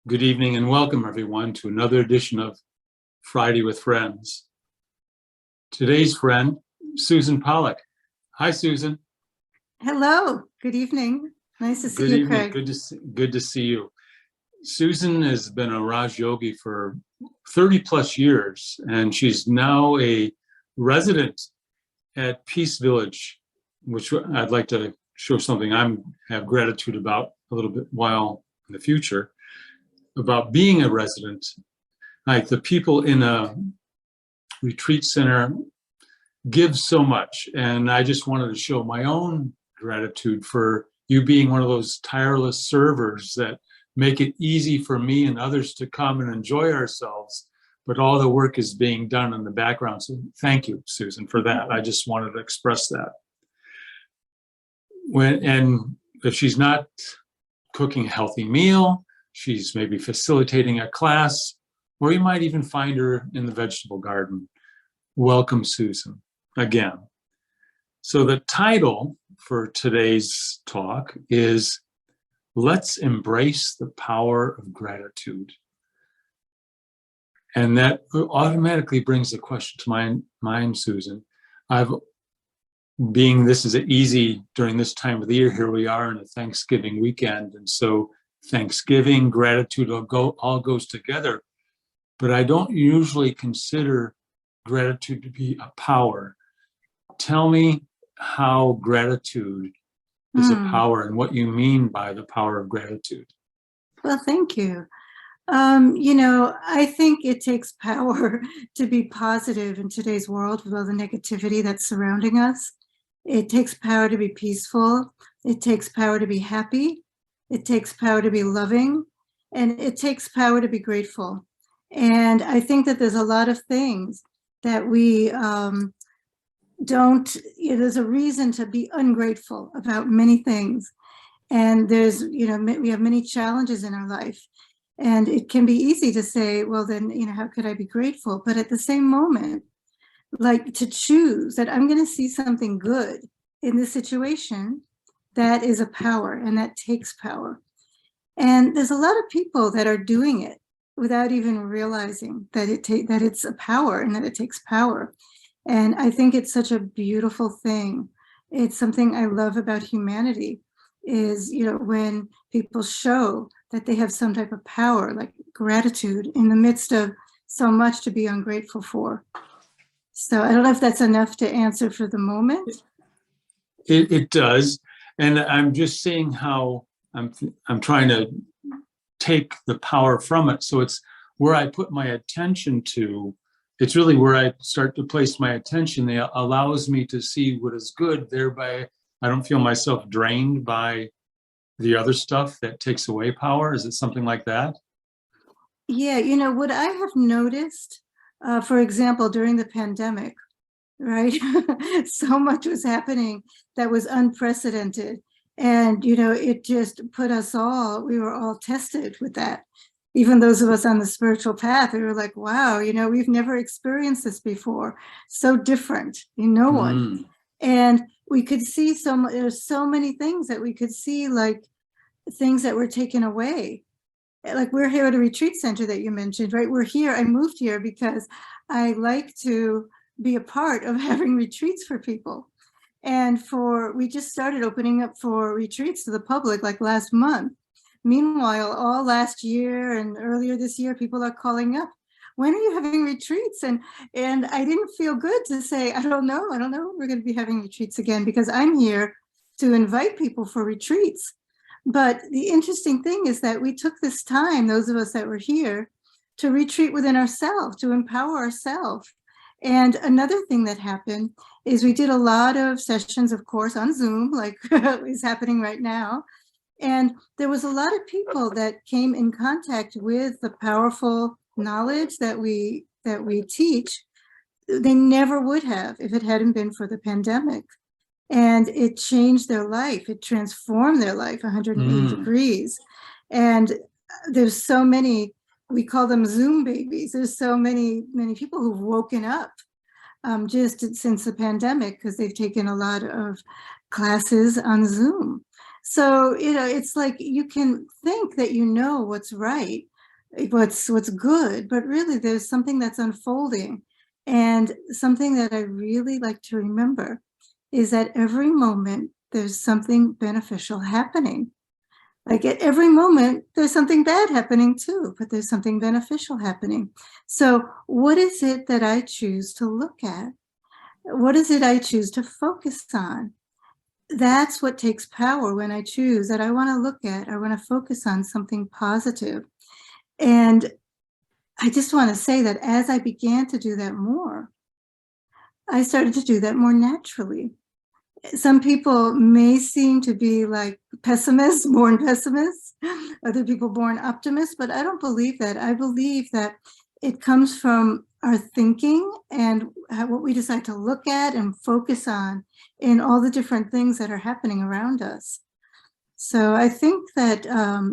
Good evening and welcome everyone to another edition of Friday with Friends. Today's friend, Susan Pollock. Hi, Susan. Hello, good evening. Nice to see Good you, evening. Craig. Good to see you. Susan has been a Raj Yogi for 30 plus years, and she's now a resident at Peace Village, which I'd like to show something I have gratitude about a little bit while in the future, about being a resident. Like the people in a retreat center give so much, and I just wanted to show my own gratitude for you being one of those tireless servers that make it easy for me and others to come and enjoy ourselves, but all the work is being done in the background. So thank you, Susan, for that. I just wanted to express that. And if she's not cooking a healthy meal, she's maybe facilitating a class, or you might even find her in the vegetable garden. Welcome, Susan, again. So the title for today's talk is Let's Embrace the Power of Gratitude. And that automatically brings the question to my mind, Susan. This is easy during this time of the year, here we are in a Thanksgiving weekend. And so Thanksgiving, gratitude all goes together. But I don't usually consider gratitude to be a power. Tell me how gratitude is a power and what you mean by the power of gratitude. Well, thank you. I think it takes power to be positive in today's world with all the negativity that's surrounding us. It takes power to be peaceful. It takes power to be happy. It takes power to be loving. And it takes power to be grateful. And I think that there's a lot of things that we there's a reason to be ungrateful about many things. And we have many challenges in our life. And it can be easy to say, well, then, how could I be grateful? But at the same moment, like to choose that I'm going to see something good in this situation, that is a power, and that takes power. And there's a lot of people that are doing it without even realizing that it's a power and that it takes power. And I think it's such a beautiful thing. It's something I love about humanity is, when people show that they have some type of power, like gratitude in the midst of so much to be ungrateful for. So I don't know if that's enough to answer for the moment. It does. And I'm just seeing how I'm trying to take the power from it. So it's where I put my attention to. It's really where I start to place my attention. It allows me to see what is good. Thereby, I don't feel myself drained by the other stuff that takes away power. Is it something like that? Yeah, what I have noticed, for example, during the pandemic, right? So much was happening that was unprecedented. And, it just put we were all tested with that. Even those of us on the spiritual path, we were like, wow, we've never experienced this before. So different, no one. And we could see there's so many things that we could see, like things that were taken away. Like we're here at a retreat center that you mentioned, right? We're here. I moved here because I like to be a part of having retreats for people. And we just started opening up for retreats to the public like last month. Meanwhile, all last year and earlier this year, people are calling up, when are you having retreats? And I didn't feel good to say, I don't know, we're going to be having retreats again, because I'm here to invite people for retreats. But the interesting thing is that we took this time, those of us that were here, to retreat within ourselves, to empower ourselves. And another thing that happened is we did a lot of sessions, of course, on Zoom, like is happening right now. And there was a lot of people that came in contact with the powerful knowledge that we teach. They never would have if it hadn't been for the pandemic. And it changed their life. It transformed their life 180 degrees. And there's so many, we call them Zoom babies. There's so many people who've woken up just since the pandemic, because they've taken a lot of classes on Zoom. So, it's like you can think that you know what's right, what's good, but really there's something that's unfolding. And something that I really like to remember is that every moment there's something beneficial happening. Like at every moment, there's something bad happening too, but there's something beneficial happening. So what is it that I choose to look at? What is it I choose to focus on? That's what takes power when I choose that I want to look at, I want to focus on something positive. And I just want to say that as I began to do that more, I started to do that more naturally. Some people may seem to be like pessimists, born pessimists, other people born optimists, but I don't believe that. I believe that it comes from our thinking and what we decide to look at and focus on in all the different things that are happening around us. So I think that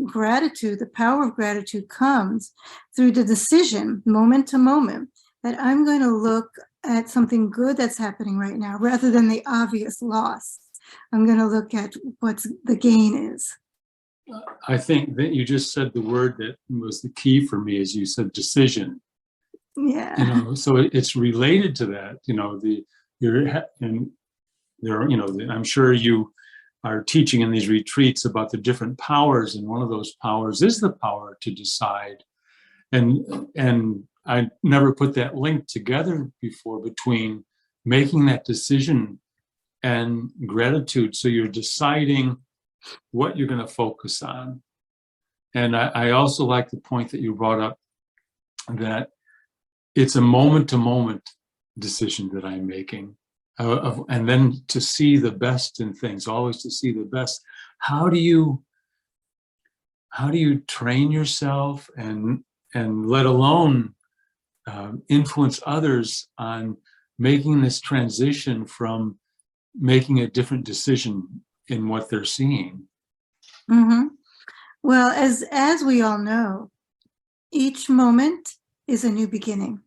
gratitude, the power of gratitude comes through the decision, moment to moment, that I'm going to look at something good that's happening right now rather than the obvious loss. I'm going to look at what the gain is. I think that you just said the word that was the key for me, as you said, decision. Yeah. So it's related to that. And there, I'm sure you are teaching in these retreats about the different powers, and one of those powers is the power to decide. And I never put that link together before between making that decision and gratitude. So you're deciding what you're going to focus on. And I also like the point that you brought up, that it's a moment-to-moment decision that I'm making. And then to see the best in things, always to see the best. How do you train yourself and let alone influence others on making this transition from making a different decision in what they're seeing? Mm-hmm. Well, as we all know, each moment is a new beginning.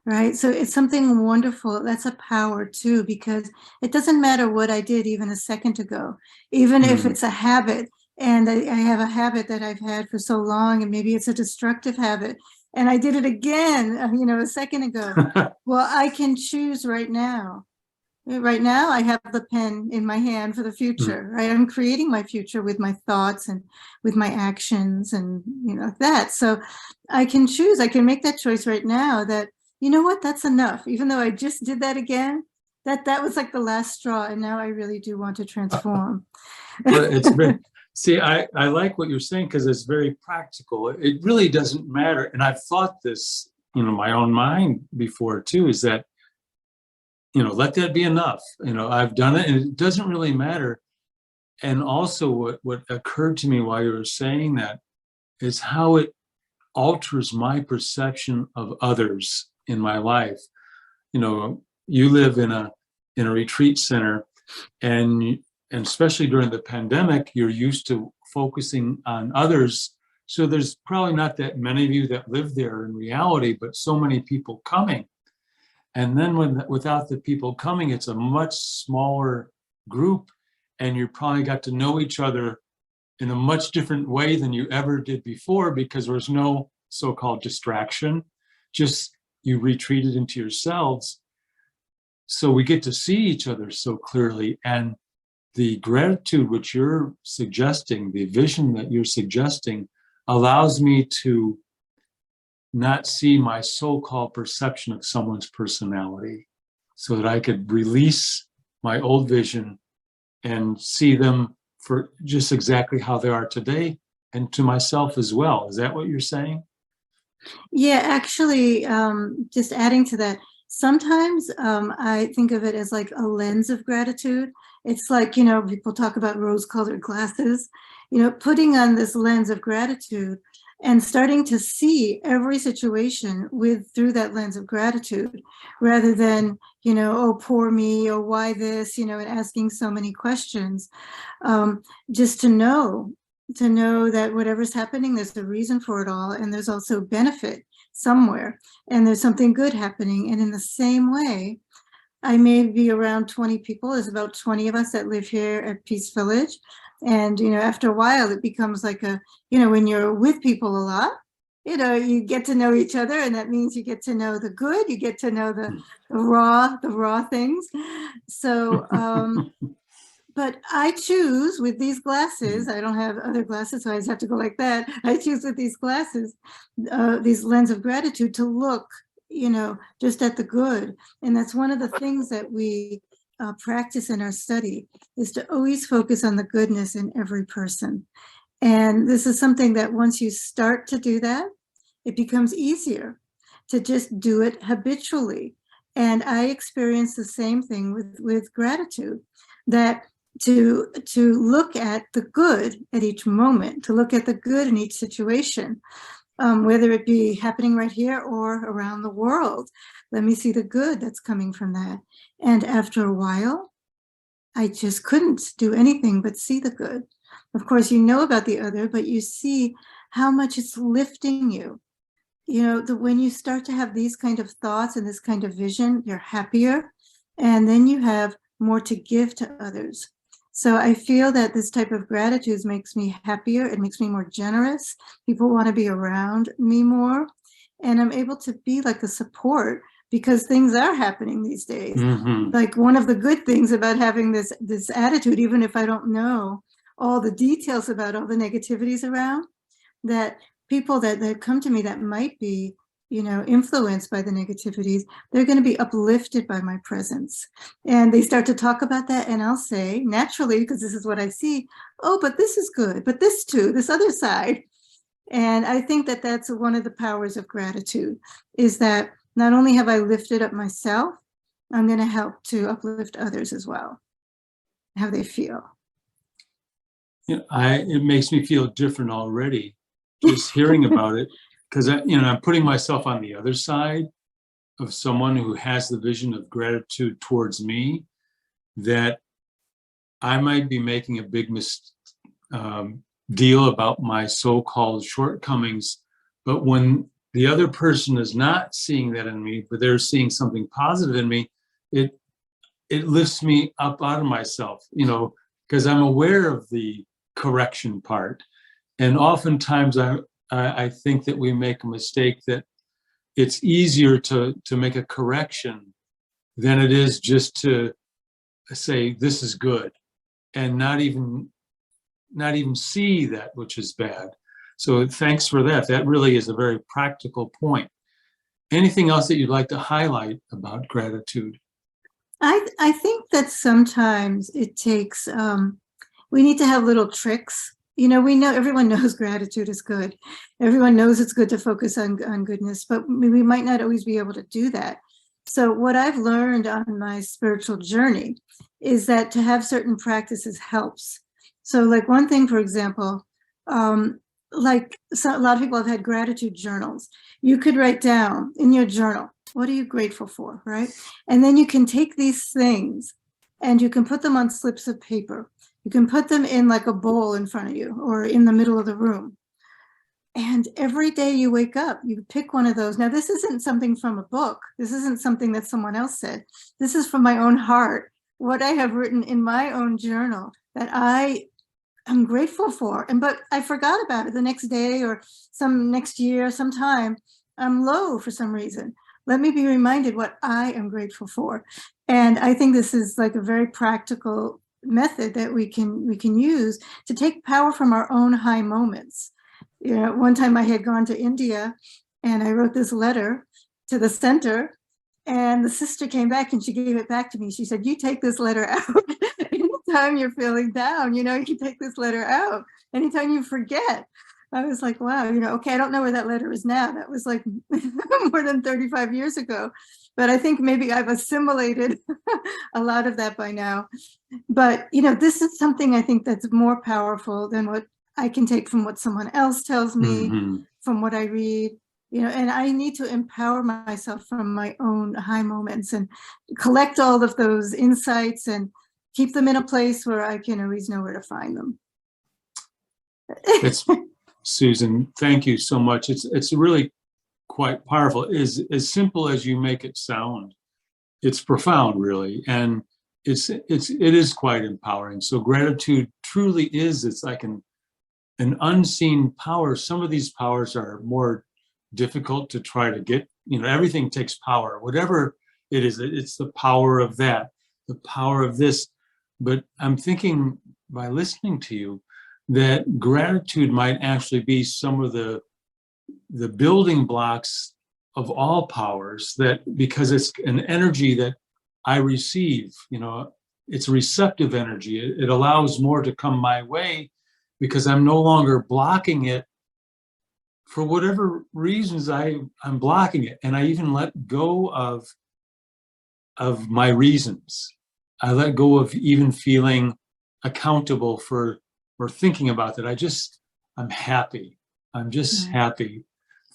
Right. So it's something wonderful. That's a power too, because it doesn't matter what I did even a second ago, even if it's a habit and I have a habit that I've had for so long, and maybe it's a destructive habit and I did it again, a second ago. Well, I can choose right now. Right now, I have the pen in my hand for the future, right? I'm creating my future with my thoughts and with my actions and, that. So I can choose, I can make that choice right now that, you know what, that's enough. Even though I just did that again, that was like the last straw. And now I really do want to transform. Well, it's very, see, I like what you're saying because it's very practical. It really doesn't matter. And I've thought this, my own mind before too, is that, let that be enough. I've done it and it doesn't really matter. And also what occurred to me while you were saying that is how it alters my perception of others in my life. You live in a retreat center, and especially during the pandemic, you're used to focusing on others. So there's probably not that many of you that live there in reality, but so many people coming. And then without the people coming, it's a much smaller group, and you probably got to know each other in a much different way than you ever did before, because there was no so-called distraction, just you retreated into yourselves. So we get to see each other so clearly. And the gratitude which you're suggesting, the vision that you're suggesting, allows me to not see my so-called perception of someone's personality, so that I could release my old vision and see them for just exactly how they are today, and to myself as well. Is that what you're saying? Yeah, actually, just adding to that, sometimes I think of it as like a lens of gratitude. It's like, people talk about rose-colored glasses, putting on this lens of gratitude and starting to see every situation through that lens of gratitude, rather than, oh, poor me, or why this, and asking so many questions. Just to know that whatever's happening, there's a reason for it all, and there's also benefit somewhere, and there's something good happening. And in the same way, I may be around 20 people. There's about 20 of us that live here at Peace Village. And, after a while, it becomes like when you're with people a lot, you get to know each other, and that means you get to know the good, you get to know the raw things. So, but I choose with these glasses, I don't have other glasses, so I just have to go like that. I choose with these glasses, these lens of gratitude, to look, just at the good. And that's one of the things that we practice in our study, is to always focus on the goodness in every person. And this is something that once you start to do that, it becomes easier to just do it habitually. And I experience the same thing with gratitude, that to look at the good at each moment, to look at the good in each situation, whether it be happening right here or around the world. Let me see the good that's coming from that. And after a while, I just couldn't do anything but see the good. Of course, you know about the other, but you see how much it's lifting you. When you start to have these kind of thoughts and this kind of vision, you're happier, and then you have more to give to others. So I feel that this type of gratitude makes me happier. It makes me more generous. People want to be around me more, and I'm able to be like a support, because things are happening these days. Like, one of the good things about having this attitude, even if I don't know all the details about all the negativities around, that people that come to me that might be, influenced by the negativities, they're going to be uplifted by my presence. And they start to talk about that, and I'll say, naturally, because this is what I see, oh, but this is good, but this too, this other side. And I think that that's one of the powers of gratitude, is that not only have I lifted up myself, I'm going to help to uplift others as well, how they feel. It makes me feel different already, just hearing about it, because I'm putting myself on the other side of someone who has the vision of gratitude towards me, that I might be making a big deal about my so-called shortcomings, but when the other person is not seeing that in me, but they're seeing something positive in me, it lifts me up out of myself, because I'm aware of the correction part. And oftentimes I think that we make a mistake, that it's easier to make a correction than it is just to say this is good, and not even see that which is bad. So thanks for that. That really is a very practical point. Anything else that you'd like to highlight about gratitude? I think that sometimes it takes, we need to have little tricks. We know, everyone knows gratitude is good. Everyone knows it's good to focus on goodness, but we might not always be able to do that. So what I've learned on my spiritual journey is that to have certain practices helps. So like one thing, for example, a lot of people have had gratitude journals. You could write down in your journal, what are you grateful for, right? And then you can take these things and you can put them on slips of paper. You can put them in like a bowl in front of you or in the middle of the room. And every day you wake up, you pick one of those. Now, this isn't something from a book. This isn't something that someone else said. This is from my own heart, what I have written in my own journal that I am grateful for. But I forgot about it the next day or some next year, sometime. I'm low for some reason. Let me be reminded what I am grateful for. And I think this is like a very practical method that we can use to take power from our own high moments. One time I had gone to India and I wrote this letter to the center, and the sister came back and she gave it back to me. She said, you take this letter out anytime you're feeling down, you can take this letter out anytime you forget. I was like, wow, okay, I don't know where that letter is now. That was like more than 35 years ago. But I think maybe I've assimilated a lot of that by now. But, this is something I think that's more powerful than what I can take from what someone else tells me, from what I read, and I need to empower myself from my own high moments and collect all of those insights and keep them in a place where I can always know where to find them. Susan, thank you so much. It's really quite powerful. Is as simple as you make it sound. It's profound, really, and it is quite empowering. So gratitude truly is. It's like an unseen power. Some of these powers are more difficult to try to get, everything takes power, whatever it is, it's the power of that, the power of this. But I'm thinking by listening to you that gratitude might actually be some of the building blocks of all powers, that because it's an energy that I receive, it's receptive energy. It allows more to come my way because I'm no longer blocking it for whatever reasons I'm blocking it. And I even let go of my reasons. I let go of even feeling accountable for or thinking about that. I'm happy. I'm just happy,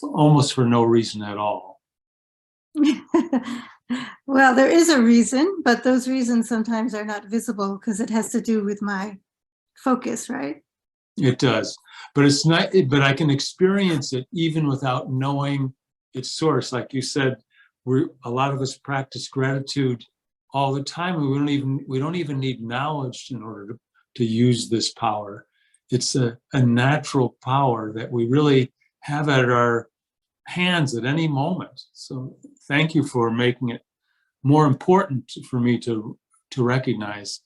almost for no reason at all. Well, there is a reason, but those reasons sometimes are not visible because it has to do with my focus, right? It does, but it's not. But I can experience it even without knowing its source. Like you said, a lot of us practice gratitude all the time. We don't even need knowledge in order to use this power. It's a natural power that we really have at our hands at any moment. So thank you for making it more important for me to recognize.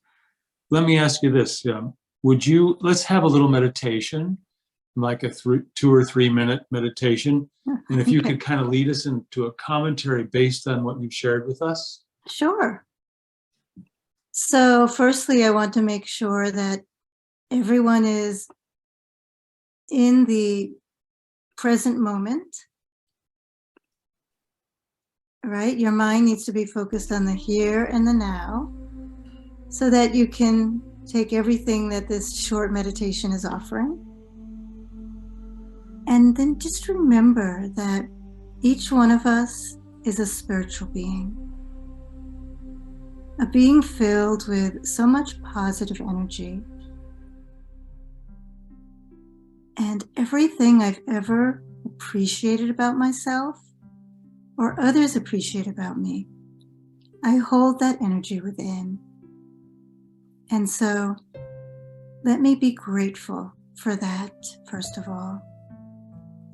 Let me ask you this. Let's have a little meditation, like a 2 or 3 minute meditation. And if you could kind of lead us into a commentary based on what you've shared with us. Sure. So firstly, I want to make sure that everyone is in the present moment, right? Your mind needs to be focused on the here and the now so that you can take everything that this short meditation is offering. And then just remember that each one of us is a spiritual being, a being filled with so much positive energy. And everything I've ever appreciated about myself or others appreciate about me, I hold that energy within. And so let me be grateful for that, first of all,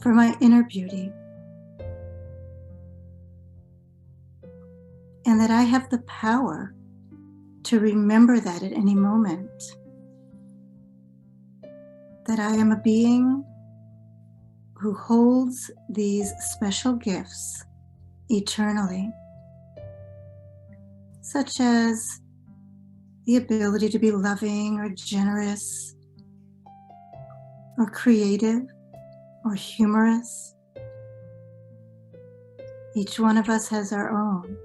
for my inner beauty. And that I have the power to remember that at any moment. That I am a being who holds these special gifts eternally, such as the ability to be loving or generous or creative or humorous. Each one of us has our own.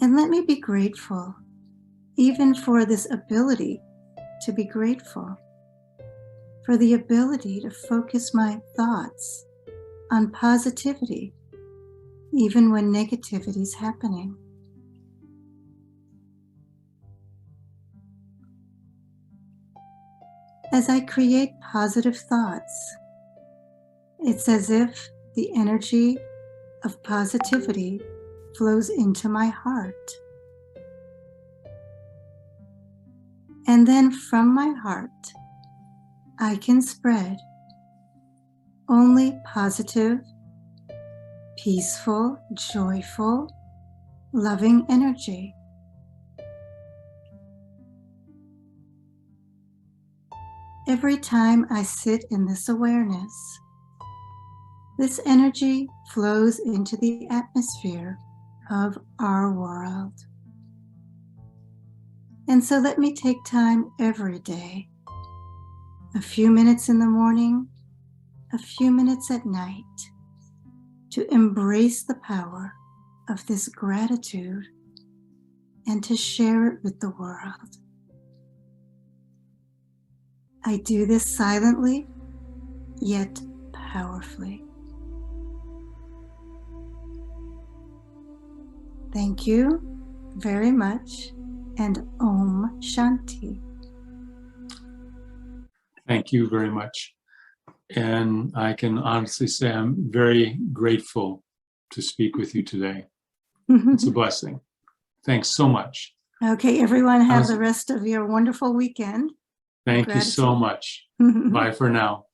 And let me be grateful even for this ability to be grateful, for the ability to focus my thoughts on positivity, even when negativity is happening. As I create positive thoughts, it's as if the energy of positivity flows into my heart. And then from my heart, I can spread only positive, peaceful, joyful, loving energy. Every time I sit in this awareness, this energy flows into the atmosphere of our world. And so let me take time every day, a few minutes in the morning, a few minutes at night, to embrace the power of this gratitude and to share it with the world. I do this silently, yet powerfully. Thank you very much, and Om Shanti. Thank you very much. And I can honestly say I'm very grateful to speak with you today. It's a blessing. Thanks so much. Okay, everyone, have the rest of your wonderful weekend. Thank you so much. Bye for now.